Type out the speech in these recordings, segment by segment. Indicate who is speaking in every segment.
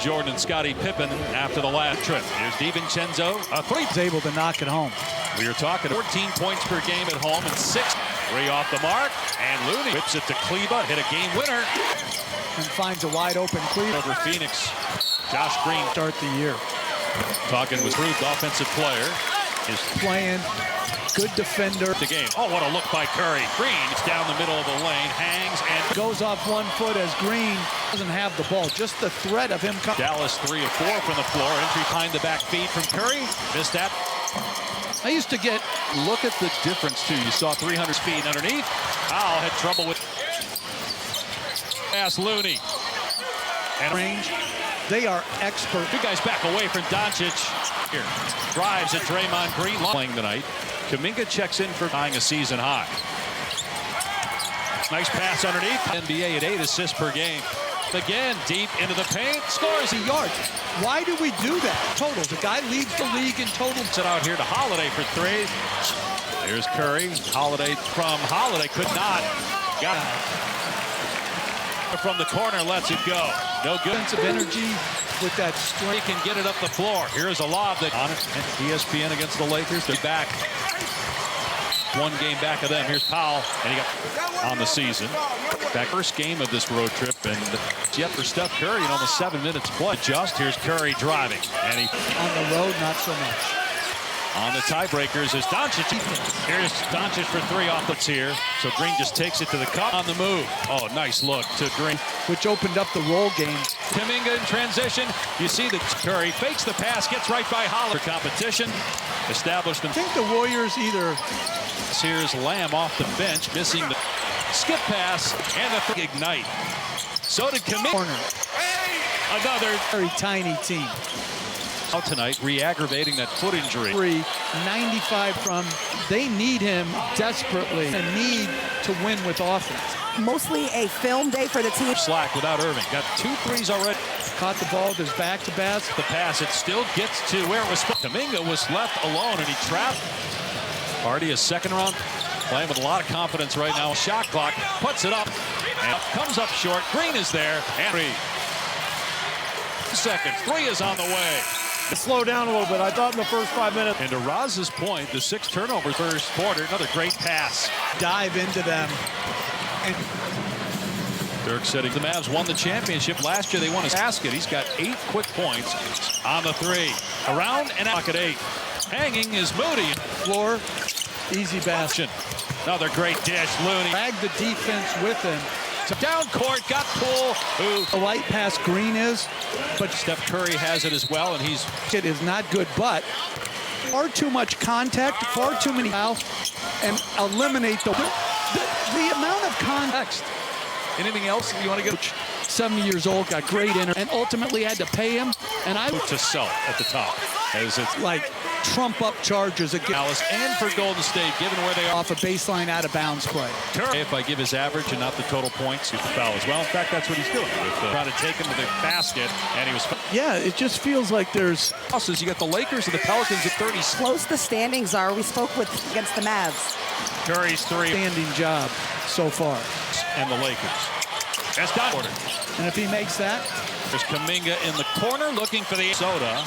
Speaker 1: Jordan and Scottie Pippen after the last trip. Here's DiVincenzo, a three.
Speaker 2: He's able to knock it home.
Speaker 1: We are talking 14 points per game at home and 6. 3 off the mark, and Looney whips it to Kleba, hit a game winner.
Speaker 2: And finds a wide open Kleba.
Speaker 1: Over Phoenix, Josh Green.
Speaker 2: Start the year.
Speaker 1: Talking with proved offensive player. Is
Speaker 2: playing, good defender.
Speaker 1: The game. Oh, what a look by Curry. Green is down the middle of the lane, hangs, and
Speaker 2: goes off 1 foot as Green doesn't have the ball. Just the threat of him coming.
Speaker 1: Dallas 3 of 4 from the floor. Entry behind the back feed from Curry. Missed that.
Speaker 2: I used to get,
Speaker 1: look at the difference, too. You saw 300 feet underneath. Powell had trouble with pass Looney. And
Speaker 2: range. They are expert.
Speaker 1: Two guys back away from Doncic. Here. Drives at Draymond Green. Playing tonight. Kuminga checks in for tying a season high. Nice pass underneath. NBA at 8 assists per game. Again, deep into the paint. Scores
Speaker 2: a yard. Why do we do that? Totals. The guy leads the league in total.
Speaker 1: Sit out here to Holiday for 3. Here's Curry. Holiday from Holiday. Could not. Got it. From the corner, lets it go. No good.
Speaker 2: Sense of energy with that strength.
Speaker 1: He can get it up the floor. Here's a lob that on it. ESPN against the Lakers. They're back. 1 game back of them. Here's Powell, and he got on the season. That first game of this road trip, and yet for Steph Curry in almost 7 minutes play. Just here's Curry driving, and he
Speaker 2: on the road, not so much.
Speaker 1: On the tiebreakers is Doncic. Here's Doncic for 3 off the here. So Green just takes it to the cup on the move. Oh, nice look to Green,
Speaker 2: which opened up the roll game.
Speaker 1: Kuminga in transition. You see that Curry fakes the pass, gets right by Holiday. Competition established them.
Speaker 2: I think the Warriors either.
Speaker 1: Here's Lamb off the bench, missing the skip pass and the ignite. So did Kuminga. Another
Speaker 2: very tiny team.
Speaker 1: Out tonight, re-aggravating that foot injury.
Speaker 2: 95 from. They need him desperately. A need to win with offense.
Speaker 3: Mostly a film day for the team.
Speaker 1: Slack without Irving. Got 2 threes already.
Speaker 2: Caught the ball with his back to basket.
Speaker 1: The pass, it still gets to where it was. Kuminga was left alone and he trapped. Already a second round. Playing with a lot of confidence right now. Shot clock, puts it up, and comes up short. Green is there, and 3 seconds. 3 is on the way.
Speaker 4: Slow down a little bit. I thought in the first 5 minutes.
Speaker 1: And to Roz's point, the 6 turnover first quarter. Another great pass.
Speaker 2: Dive into them. And
Speaker 1: Dirk said the Mavs won the championship last year. They won his basket. He's got 8 quick points on the 3. Around and out at 8. Hanging is Moody.
Speaker 2: Floor, easy basket.
Speaker 1: Another great dish. Looney.
Speaker 2: Drag the defense with him.
Speaker 1: Down court, got Poole.
Speaker 2: The light pass Green is,
Speaker 1: but Steph Curry has it as well, and
Speaker 2: it is not good, but far too much contact, far too many fouls, and eliminate the amount of context.
Speaker 1: Anything else you want to go?
Speaker 2: 70 years old, got great and ultimately had to pay him. And I
Speaker 1: to sell at the top, as it's
Speaker 2: like trump up charges against
Speaker 1: Dallas and for Golden State, given where they are
Speaker 2: off a baseline out of bounds play.
Speaker 1: If I give his average and not the total points, he's foul as well. In fact, that's what he's doing. Trying to take him to the basket, and he was.
Speaker 2: Yeah, it just feels like there's
Speaker 1: losses. You got the Lakers and the Pelicans at 30.
Speaker 3: Close the standings are. We spoke with against the Mavs.
Speaker 1: Curry's 3.
Speaker 2: Standing job so far.
Speaker 1: And the Lakers. That's done.
Speaker 2: And if he makes that,
Speaker 1: there's Kuminga in the corner looking for the soda.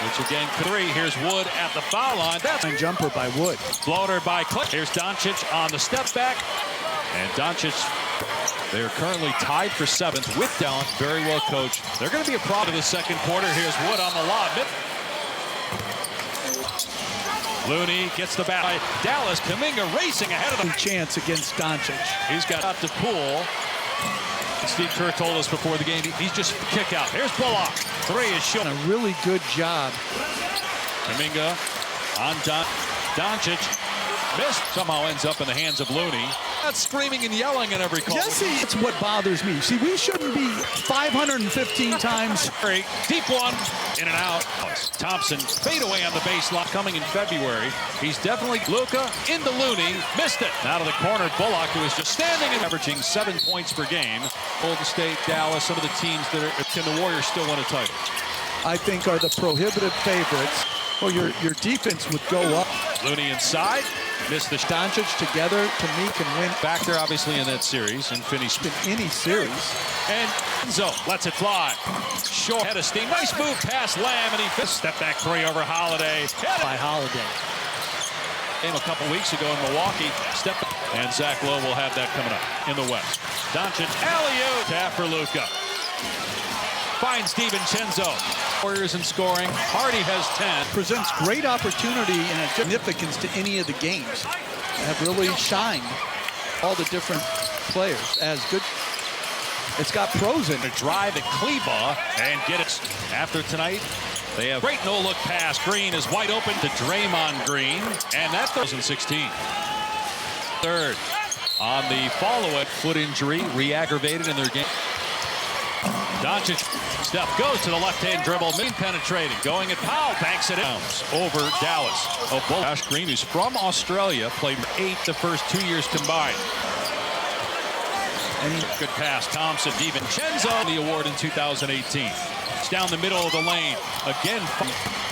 Speaker 1: Which again, 3. Here's Wood at the foul line. That's
Speaker 2: a jumper by Wood.
Speaker 1: Floater by Click. Here's Doncic on the step back. And Doncic, they're currently tied for 7th with Dallas. Very well coached. They're going to be a problem in the second quarter. Here's Wood on the lob. Looney gets the bat by Dallas. Kuminga racing ahead of the
Speaker 2: chance against Doncic.
Speaker 1: He's got out to Poole. Steve Kerr told us before the game, he's just kick out. Here's Bullock. 3 is shot.
Speaker 2: A really good job.
Speaker 1: Kuminga on Doncic. Missed. Somehow ends up in the hands of Looney. That's screaming and yelling at every call.
Speaker 2: Jesse, it's what bothers me. See, we shouldn't be 515 times.
Speaker 1: Deep one. In and out. Thompson fade away on the baseline coming in February. He's definitely Luka into Looney. Missed it. Out of the corner, Bullock, who is just standing and averaging 7 points per game. Golden State, Dallas, some of the teams that are. Can the Warriors still win a title?
Speaker 2: I think are the prohibitive favorites. Well, your defense would go up.
Speaker 1: Looney inside. Missed the
Speaker 2: Doncic together, to me, can win
Speaker 1: back there, obviously, in that series and finish
Speaker 2: in any series.
Speaker 1: And Enzo lets it fly. Short head of steam. Nice move past Lamb, and he step back three over Holiday.
Speaker 2: By Holiday.
Speaker 1: Game a couple weeks ago in Milwaukee. Step and Zach Lowe will have that coming up in the West. Doncic alley-oop tap for Luka. Finds DiVincenzo. Warriors in scoring. Hardy has 10.
Speaker 2: Presents great opportunity and a significance to any of the games. Have really shined all the different players as good. It's got pros in
Speaker 1: To
Speaker 2: it.
Speaker 1: drive at Kleba and get it after tonight. They have great no-look pass. Green is wide open to Draymond Green, and that 2016. Third on the follow-up foot injury, re-aggravated in their game. Doncic step goes to the left-hand dribble, main penetrating, going at Powell, banks it out over Dallas. Josh Green, who's from Australia, played 8 the first 2 years combined. Good pass, Thompson, DiVincenzo, the award in 2018. It's down the middle of the lane again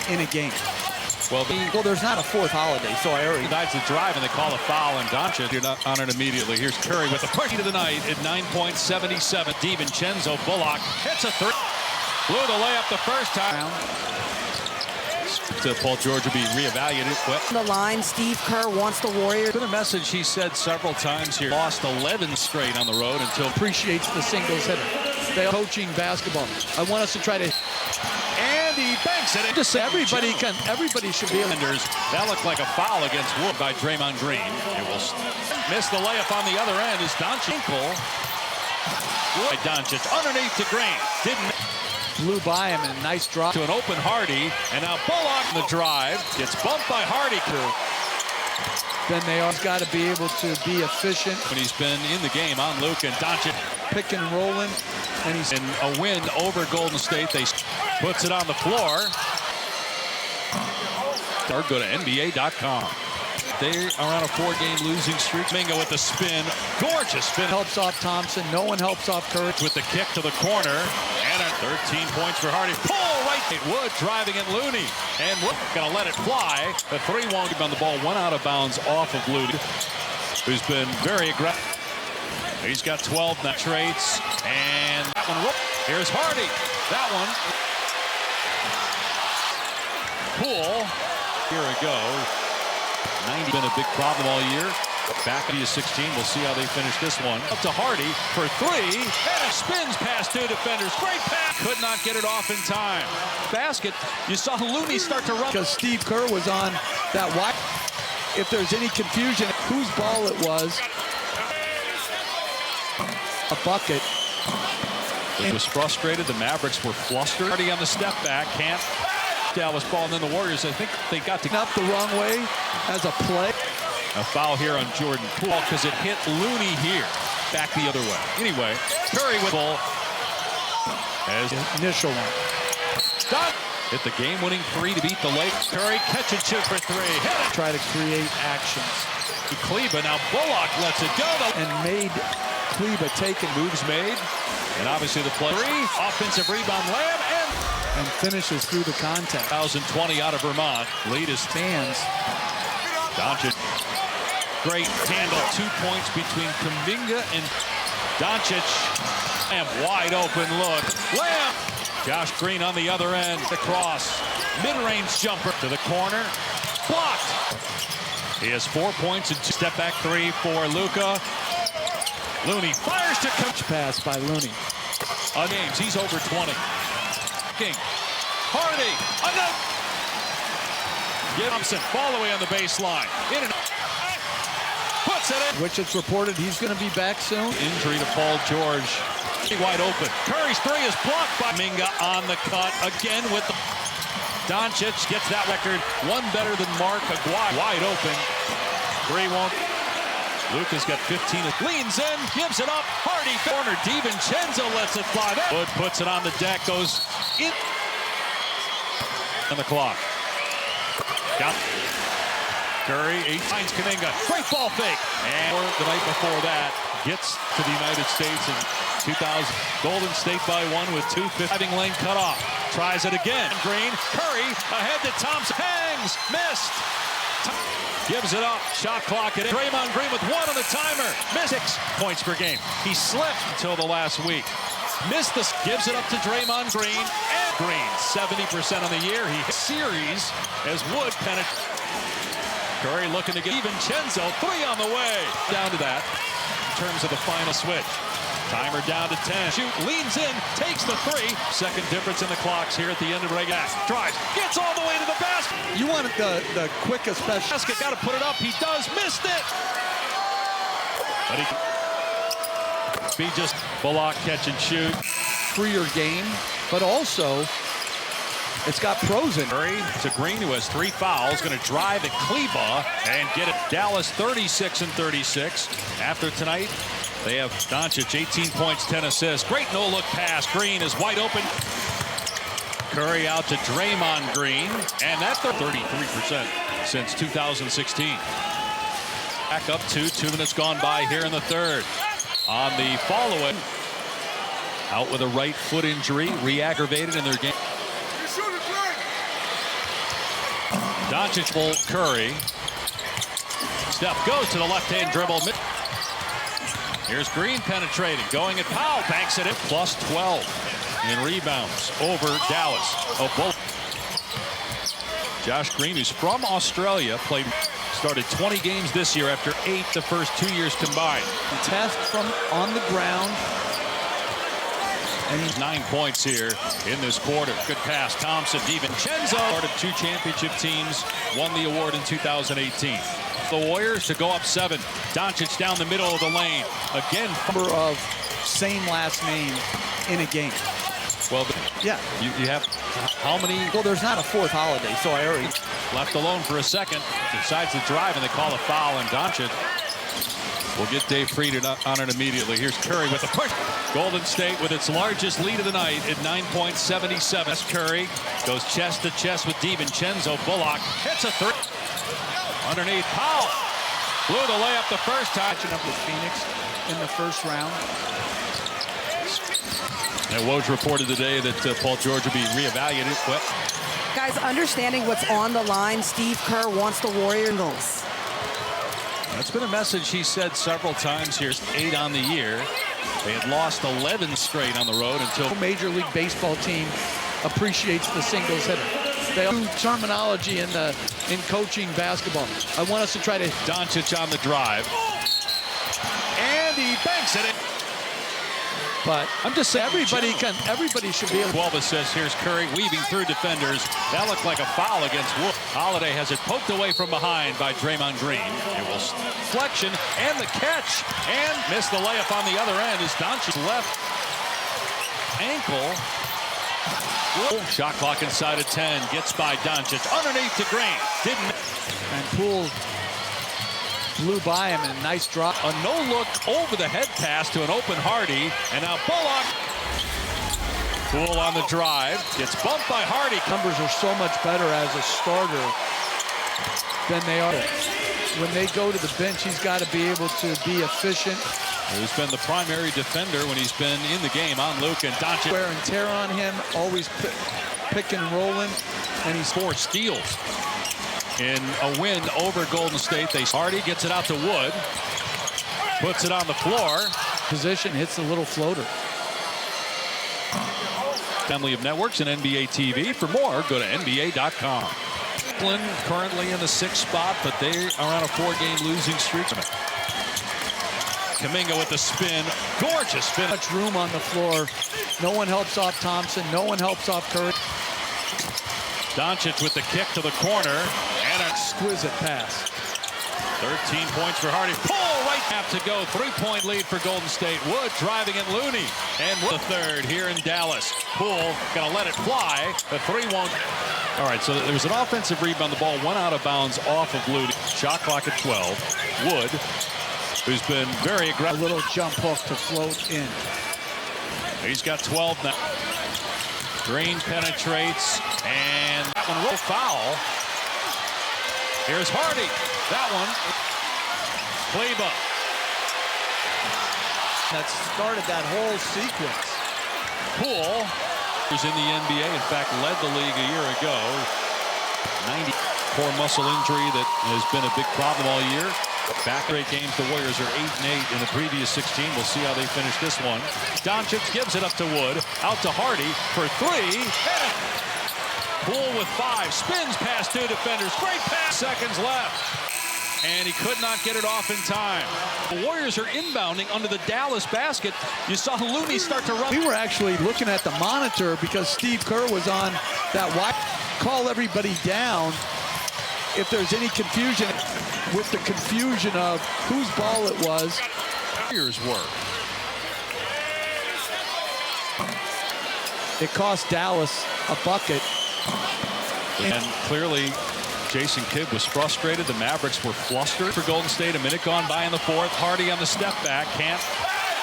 Speaker 2: in a game.
Speaker 1: Well,
Speaker 2: There's not a fourth Holiday, so I already.
Speaker 1: Decides to drive, and they call a foul, and Doncic, you're not on it immediately. Here's Curry with the party of the night at 9.77. DiVincenzo, Bullock hits a three. Blew the layup the first time. To Paul George will be reevaluated.
Speaker 3: The line, Steve Kerr wants the Warriors.
Speaker 1: Been a message he said several times here. Lost 11 straight on the road until
Speaker 2: Appreciates the singles hitter. They are coaching basketball. I want us to try to.
Speaker 1: And he banks it.
Speaker 2: Just say everybody should be able to.
Speaker 1: That looked like a foul against Wood by Draymond Green. It will miss the layup on the other end. Is Doncic. Doncic underneath to Green. Didn't.
Speaker 2: Blew by him and nice drop.
Speaker 1: To an open Hardy. And now Bullock in the drive. Gets bumped by Hardy.
Speaker 2: Then they all got to be able to be efficient.
Speaker 1: When he's been in the game on Luka and Doncic.
Speaker 2: Pick and rolling. And he's
Speaker 1: in a win over Golden State. They puts it on the floor. Or go to NBA.com. They are on a 4-game losing streak. Mingo with the spin. Gorgeous spin.
Speaker 2: Helps off Thompson. No one helps off Curry.
Speaker 1: With the kick to the corner. And 13 points for Hardy. Pull right. Wood driving at Looney. And Wood going to let it fly. The 3 won't be on the ball. One out of bounds off of Looney, who's been very aggressive. He's got 12 net traits. And that one. Here's Hardy. That one. Poole. Here we go. 90 been a big problem all year. Back to 16. We'll see how they finish this one. Up to Hardy for 3. And it spins past 2 defenders. Great pass. Could not get it off in time. Basket. You saw Looney start to run.
Speaker 2: Because Steve Kerr was on that wide. If there's any confusion whose ball it was. A bucket.
Speaker 1: He was frustrated. The Mavericks were flustered. Hardy on the step back. Can't. Dallas ball, and then the Warriors, I think they got to
Speaker 2: up the wrong way as a play.
Speaker 1: A foul here on Jordan Poole because it hit Looney here. Back the other way. Anyway, Curry with ball. As
Speaker 2: initial one.
Speaker 1: Stop. Hit the game-winning 3 to beat the Lakers. Curry catch and shoot for 3. Hit it.
Speaker 2: Try to create actions.
Speaker 1: Kleba, now Bullock lets it go.
Speaker 2: And made Kleba take and
Speaker 1: moves made. And obviously the play. 3. Offensive rebound, Lamb,
Speaker 2: and finishes through the contact.
Speaker 1: 2020 out of Vermont. Lead is
Speaker 2: stands.
Speaker 1: Doncic. Great handle. 2 points between Kuminga and Doncic. Lamb wide open look. Lamb. Josh Green on the other end. Across. Mid-range jumper to the corner. Blocked. He has 4 points and step back 3 for Luka. Looney fires to coach.
Speaker 2: Pass by Looney.
Speaker 1: On games, he's over 20. Hardy, Thompson, fall away on the baseline. In and puts it in.
Speaker 2: Which it's reported he's going to be back soon.
Speaker 1: Injury to Paul George. Wide open. Curry's 3 is blocked by Minga on the cut. Again with the Doncic gets that record. 1 better than Mark Aguirre. Wide open. 3 won't. Luka's got 15. Leans in, gives it up. Hardy corner. DiVincenzo lets it fly. Wood puts it on the deck. Goes in. On the clock. Down. Curry, 8 finds Kuminga. Great ball fake. And the night before that, gets to the United States in 2000. Golden State by 1 with 2:50. Driving lane cut off. Tries it again. Green. Curry ahead to Thompson. Hangs. Missed. Gives it up. Shot clock it in. Draymond Green with one on the timer. Missed 6 points per game. He slipped until the last week. Missed this. Gives it up to Draymond Green. And Green, 70% on the year. He series as Wood penetrates. Curry looking to get even. Vincenzo, 3 on the way. Down to that in terms of the final switch. Timer down to 10. Shoot, leans in, takes the 3. Second difference in the clocks here at the end of regular. Drives, gets all the way to the basket.
Speaker 2: You want the quickest
Speaker 1: Basket, got to put it up. He does, missed it. But he just Bullock catch and shoot.
Speaker 2: freer game, but also it's got pros in it.
Speaker 1: Curry to Green, who has 3 fouls, going to drive at Kleba and get it. Dallas 36 and 36. After tonight, they have Doncic, 18 points, 10 assists. Great no-look pass. Green is wide open. Curry out to Draymond Green, and that's 33% since 2016. Back up to 2 minutes gone by here in the third. On the follow-in, out with a right foot injury, re-aggravated in their game. Doncic full Curry. Steph goes to the left-hand dribble. Here's Green penetrating, going at Powell, banks it at plus 12 in rebounds over Dallas. Josh Green, who's from Australia, started 20 games this year after 8 the first 2 years combined.
Speaker 2: Test from on the ground.
Speaker 1: And he's 9 points here in this quarter. Good pass. Thompson, DiVincenzo. Part of 2 championship teams, won the award in 2018. The Warriors to go up 7. Doncic down the middle of the lane. Again,
Speaker 2: Number of same last name in a game.
Speaker 1: well,
Speaker 2: Yeah.
Speaker 1: you have how many
Speaker 2: Well, there's not a 4th holiday, so I already.
Speaker 1: left alone for a second. Decides to drive, and they call a foul, and Doncic will get Dave Frieden on it immediately. Here's Curry with the push. Golden State with its largest lead of the night at 9.77. Curry goes chest to chest with DiVincenzo. Bullock hits a 3. Underneath, Powell blew the layup the first time.
Speaker 2: Catching up with Phoenix in the first round.
Speaker 1: And Woj reported today that Paul George will be reevaluated.
Speaker 3: Guys, understanding what's on the line, Steve Kerr wants the Warriors.
Speaker 1: That's been a message he said several times here. 8 on the year. They had lost 11 straight on the road until
Speaker 2: Major League Baseball team appreciates the singles hitter. They do terminology in coaching basketball. I want us to try to.
Speaker 1: Doncic on the drive. And he banks it in.
Speaker 2: But
Speaker 1: I'm just saying,
Speaker 2: everybody should be able.
Speaker 1: 12 assists. Here's Curry weaving through defenders. That looked like a foul against Wood. Holiday has it poked away from behind by Draymond Green. It will flexion and the catch and missed the layup on the other end as Doncic left ankle. Shot clock inside of 10. Gets by Doncic underneath to Green. Didn't.
Speaker 2: And Poole blew by him and nice drop.
Speaker 1: A no-look over-the-head pass to an open Hardy, and now Bullock. Poole on the drive, gets bumped by Hardy.
Speaker 2: Numbers are so much better as a starter than they are. When they go to the bench, he's got to be able to be efficient.
Speaker 1: Who's been the primary defender when he's been in the game on Luke, and Doncic.
Speaker 2: Wear and tear on him, always pick and rolling, and he's
Speaker 1: 4 steals. In a win over Golden State, Hardy gets it out to Wood, puts it on the floor.
Speaker 2: Position, hits the little floater.
Speaker 1: Family of networks and NBA TV. For more, go to NBA.com. Brooklyn currently in the 6th spot, but they are on a 4-game losing streak. Kuminga with the spin, gorgeous spin.
Speaker 2: Much room on the floor. No one helps off Thompson. No one helps off Curry.
Speaker 1: Doncic with the kick to the corner and an
Speaker 2: Exquisite pass.
Speaker 1: 13 points for Hardy. Pull right half to go. 3-point lead for Golden State. Wood driving at Looney. And the third here in Dallas. Poole gonna let it fly. The 3 won't. All right, so there was an offensive rebound. The ball went out of bounds off of Looney. Shot clock at 12. Wood, who's been very aggressive.
Speaker 2: A little jump hook to float in.
Speaker 1: He's got 12 now. Green penetrates, and that one will foul. Here's Hardy. That one. Kleba.
Speaker 2: That started that whole sequence.
Speaker 1: Poole, who's in the NBA, in fact, led the league a year ago. 90. core muscle injury that has been a big problem all year. Back 8 games, the Warriors are 8-8 in the previous 16. We'll see how they finish this one. Doncic gives it up to Wood, out to Hardy for 3. Poole with 5, spins past 2 defenders. Great pass. Seconds left. And he could not get it off in time. The Warriors are inbounding under the Dallas basket. You saw Looney start to run.
Speaker 2: We were actually looking at the monitor because Steve Kerr was on that wide. Call everybody down if there's any confusion, with the confusion of whose ball it was.
Speaker 1: Warriors were.
Speaker 2: It cost Dallas a bucket.
Speaker 1: And clearly, Jason Kidd was frustrated. The Mavericks were flustered for Golden State. A minute gone by in the fourth. Hardy on the step back. Can't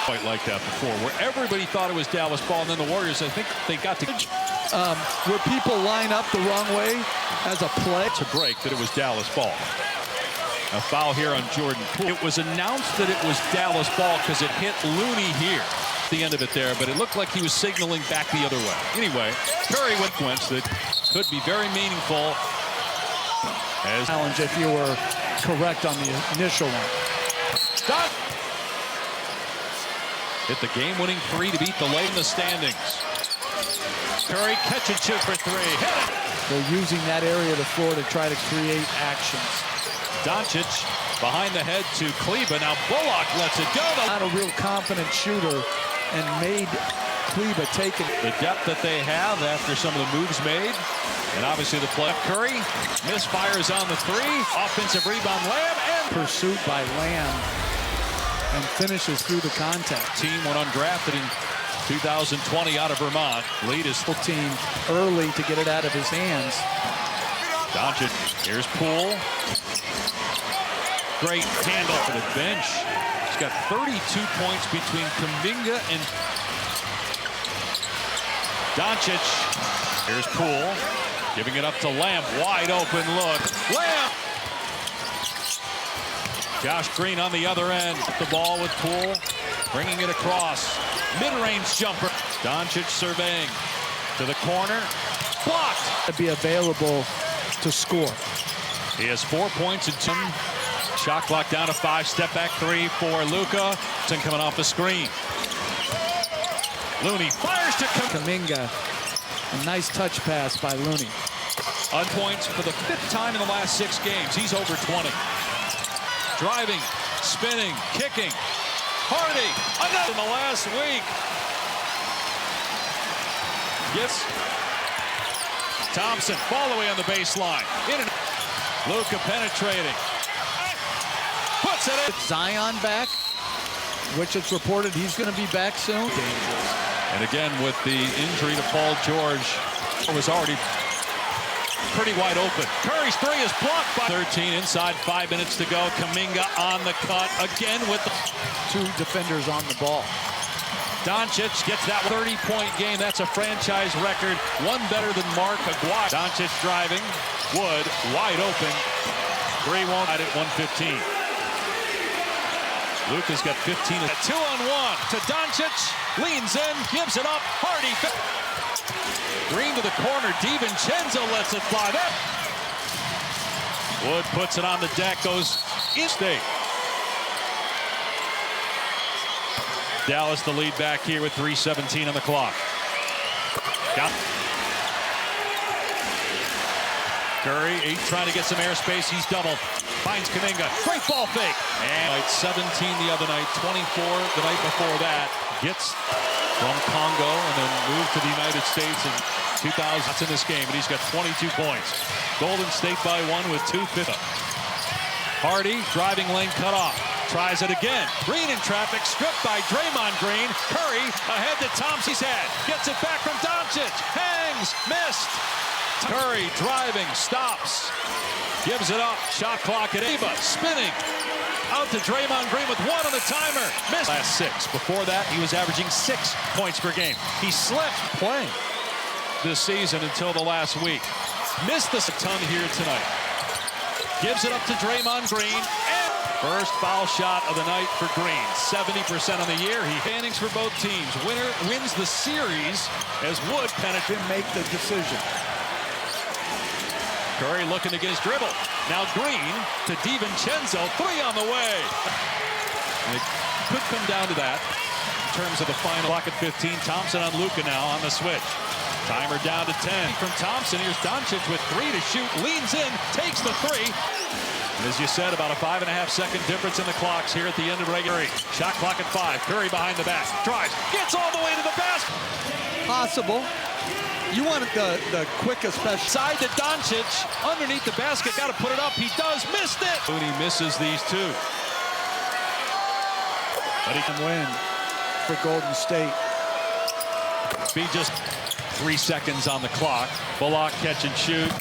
Speaker 1: quite like that before, where everybody thought it was Dallas ball, and then the Warriors, I think they got to...
Speaker 2: where people line up the wrong way as a play.
Speaker 1: To break that it was Dallas ball. A foul here on Jordan Poole. It was announced that it was Dallas ball because it hit Looney here. The end of it there, but it looked like he was signaling back the other way. Anyway, Curry with points that could be very meaningful. As
Speaker 2: challenge if you were correct on the initial one.
Speaker 1: Stop. Hit the game-winning 3 to beat the late in the standings. Curry catch and shoot for 3. Hit it.
Speaker 2: They're using that area of the floor to try to create actions.
Speaker 1: Doncic behind the head to Kleba. Now Bullock lets it go.
Speaker 2: Not a real confident shooter and made Kleba take it.
Speaker 1: The depth that they have after some of the moves made. And obviously the play. Curry misfires on the 3. Offensive rebound, Lamb, and
Speaker 2: pursuit by Lamb and finishes through the contact.
Speaker 1: Team went undrafted in 2020 out of Vermont. Lead is
Speaker 2: full team early to get it out of his hands.
Speaker 1: Doncic, here's Poole. Great handle for the bench. He's got 32 points between Kuminga and Doncic. Here's Poole. Giving it up to Lamb. Wide open look. Lamb! Josh Green on the other end. The ball with Poole. Bringing it across. Mid-range jumper. Doncic surveying. To the corner. Blocked.
Speaker 2: To be available to score.
Speaker 1: He has 4 points and 2. Shot clock down to 5. Step back 3 for Luka. Coming off the screen. Looney fires to
Speaker 2: Kuminga. A nice touch pass by Looney.
Speaker 1: On points for the 5th time in the last 6 games. He's over 20. Driving, spinning, kicking. Hardy, another in the last week. Gets Thompson, fall away on the baseline. In and Luka penetrating. Puts it in.
Speaker 2: Zion back, which it's reported he's going to be back soon. Dangerous.
Speaker 1: And again, with the injury to Paul George, it was already pretty wide open. Curry's 3 is blocked by 13 inside, 5 minutes to go. Kuminga on the cut again with the
Speaker 2: 2 defenders on the ball.
Speaker 1: Doncic gets that 30-point game. That's a franchise record. 1 better than Mark Aguirre. Doncic driving. Wood wide open. 3 won't at 115. Luka's got 15. A 2-on-1 to Doncic. Leans in, gives it up. Hardy. Green to the corner. DiVincenzo lets it fly. Wood puts it on the deck. Goes in state. Dallas the lead back here with 3:17 on the clock. Down. Curry, he's trying to get some airspace. He's doubled. Finds Kuminga. Great ball fake. And 17 the other night, 24 the night before that. Gets from Congo and then moved to the United States in 2000. That's in this game, and he's got 22 points. Golden State by 1 with 2:50. Hardy, driving lane cut off. Tries it again. Green in traffic, stripped by Draymond Green. Curry ahead to Thompson's head. Gets it back from Doncic. Hangs, missed. Curry driving, stops. Gives it up. Shot clock at Eva. Spinning. Out to Draymond Green with 1 on the timer. Missed. Last 6. Before that, he was averaging 6 points per game. He slipped playing this season until the last week. Missed the ton here tonight. Gives it up to Draymond Green. And first foul shot of the night for Green. 70% on the year. He standings for both teams. Winner wins the series as Wood penetrates.
Speaker 2: Make the decision.
Speaker 1: Curry looking to get his dribble. Now Green to DiVincenzo. 3 on the way. And it could come down to that in terms of the final. Clock at 15. Thompson on Luka now on the switch. Timer down to 10 from Thompson. Here's Doncic with 3 to shoot. Leans in, takes the 3. And as you said, about a 5.5-second difference in the clocks here at the end of regular. Shot clock at 5. Curry behind the back. Drives. Gets all the way to the basket.
Speaker 2: Possible. You wanted the quickest best.
Speaker 1: Side to Doncic. Underneath the basket. Got to put it up. He does. Missed it. Mooney misses these 2.
Speaker 4: But he can win for Golden State.
Speaker 1: Be just 3 seconds on the clock. Bullock catch and shoot.